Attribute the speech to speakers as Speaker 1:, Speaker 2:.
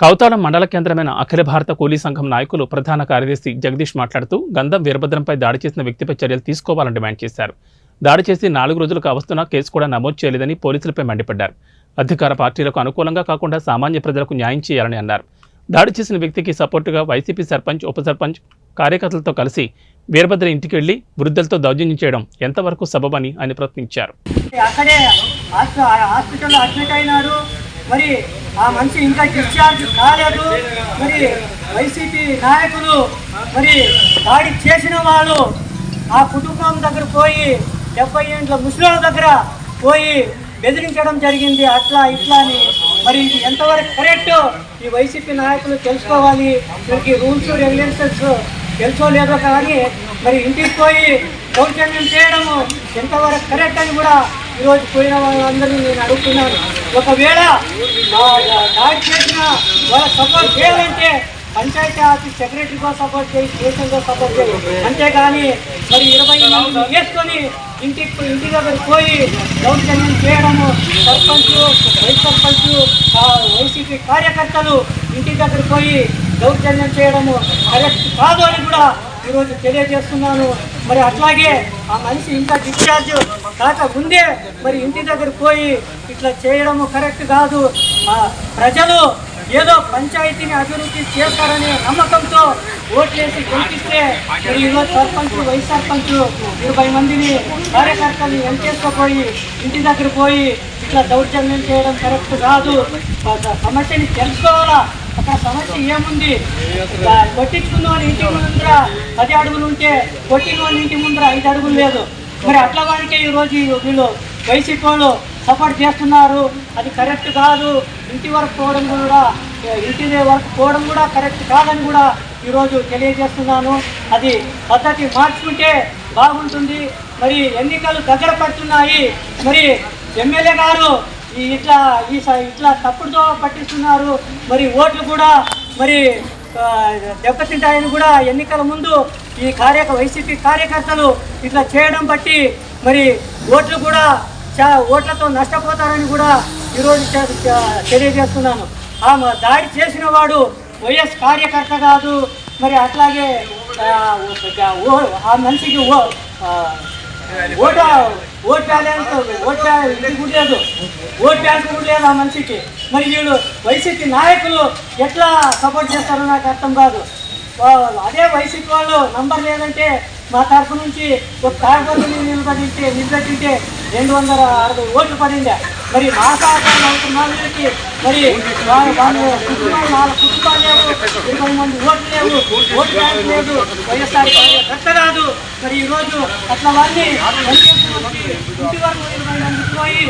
Speaker 1: కౌతాళం మండల కేంద్రమైన అఖిల భారత కూలీ సంఘం నాయకులు ప్రధాన కార్యదర్శి జగదీష్ మాట్లాడుతూ గంధం వీరభద్రంపై దాడి చేసిన వ్యక్తిపై చర్యలు తీసుకోవాలని డిమాండ్ చేశారు. దాడి చేసి 4 రోజులకు అవస్తున్న కేసు కూడా నమోదు చేయలేదని పోలీసులపై మండిపడ్డారు. అధికార పార్టీలకు అనుకూలంగా కాకుండా సామాన్య ప్రజలకు న్యాయం చేయాలని అన్నారు. దాడి చేసిన వ్యక్తికి సపోర్టుగా వైసీపీ సర్పంచ్, ఉప సర్పంచ్, కార్యకర్తలతో కలిసి వీరభద్ర ఇంటికి వెళ్లి వృద్ధులతో దౌర్జన్యం చేయడం ఎంతవరకు సబబని ఆయన ప్రశ్నించారు.
Speaker 2: మరి ఆ మనిషి ఇంకా డిశ్చార్జ్ కాలేదు. మరి వైసీపీ నాయకులు మరి దాడి చేసిన వాళ్ళు ఆ కుటుంబం దగ్గర పోయి 70 ఏళ్ళ ముసలిళ్ళ దగ్గర పోయి బెదిరించడం జరిగింది. అట్లా ఇట్లా అని మరి ఇది ఎంతవరకు కరెక్ట్ ఈ వైసీపీ నాయకులు తెలుసుకోవాలి. వీరికి రూల్స్ రెగ్యులేషన్స్ తెలుసుకోలేదో కానీ మరి ఇంటికి పోయి దౌర్జన్యం చేయడము ఎంతవరకు కరెక్ట్ అని కూడా ఈరోజు పోయిన వాళ్ళందరినీ నేను అడుగుతున్నాను. ఒకవేళ దాడి చేసిన వాళ్ళ సపోర్ట్ చేయాలంటే పంచాయతీ ఆఫీస్ సెక్రటరీగా సపోర్ట్ చేయి, స్టేషన్గా సపోర్ట్ చేయి, అంతేగాని మరి 20 మందిని వేసుకొని ఇంటి దగ్గర పోయి దౌర్జన్యం చేయడము, సర్పంచ్, వైస్ సర్పంచ్, వైసీపీ కార్యకర్తలు ఇంటి దగ్గర పోయి దౌర్జన్యం చేయడము కరెక్ట్ కాదు అని కూడా ఈరోజు తెలియజేస్తున్నాను. మరి అట్లాగే ఆ మనిషి ఇంకా డిశ్చార్జ్ కాక ముందే మరి ఇంటి దగ్గర పోయి ఇట్లా చేయడము కరెక్ట్ కాదు. ప్రజలు ఏదో పంచాయతీని అభివృద్ధి చేస్తారనే నమ్మకంతో ఓట్లేసి గెలిపిస్తే మరి ఈరోజు సర్పంచ్, వైస్ సర్పంచ్ 20 మందిని కార్యకర్తలు ఎంకేసుకుపోయి ఇంటి దగ్గర పోయి ఇట్లా దౌర్జన్యం చేయడం కరెక్ట్ కాదు. సమస్యని తెలుసుకోవాలా. అక్కడ సమస్య ఏముంది? కొట్టించుకున్న వాళ్ళ ఇంటి ముందర 10 అడుగులు ఉంటే కొట్టిన వాళ్ళ ఇంటి ముందర 5 అడుగులు లేదు. మరి అట్లా వాడికే ఈరోజు వీళ్ళు వైసీపీ వాళ్ళు సపోర్ట్ చేస్తున్నారు. అది కరెక్ట్ కాదు. ఇంటి వరకు పోవడం కూడా కరెక్ట్ కాదని కూడా ఈరోజు తెలియజేస్తున్నాను. అది పద్ధతి మార్చుకుంటే బాగుంటుంది. మరి ఎన్నికలు దగ్గర పడుతున్నాయి. మరి ఎమ్మెల్యే గారు ఇట్లా తప్పుడుతో పట్టిస్తున్నారు. మరి ఓట్లు కూడా మరి దెబ్బతింటాయని కూడా ఎన్నికల ముందు ఈ వైసీపీ కార్యకర్తలు ఇట్లా చేయడం బట్టి మరి ఓట్లు కూడా ఓట్లతో నష్టపోతారని కూడా ఈరోజు తెలియజేస్తున్నాను. ఆ దాడి చేసిన వాడు వైఎస్ కార్యకర్త కాదు. మరి అట్లాగే ఆ మనిషికి ఓట్ బ్యాలెన్స్ లేదు ఆ మనిషికి. మరి వీళ్ళు వైసీపీ నాయకులు ఎట్లా సపోర్ట్ చేస్తారో నాకు అర్థం కాదు. అదే వైసీపీ వాళ్ళు నంబర్ లేదంటే మా తరఫు నుంచి ఒక కార్యకర్తలు నిలబెట్టింటే 260 ఓట్లు పడిందా. మరి మా సహకారం అవుతున్న వాళ్ళకి మరి 4 కుటుంబాలు లేవు, 20 మంది ఓట్లు లేవు, ఓటు బ్యాంక్ లేదు, వైఎస్ఆర్ కరెక్ట్ కాదు. మరి ఈరోజు అట్లా వాళ్ళని ఇంటి వరకు 20 మంది పోయి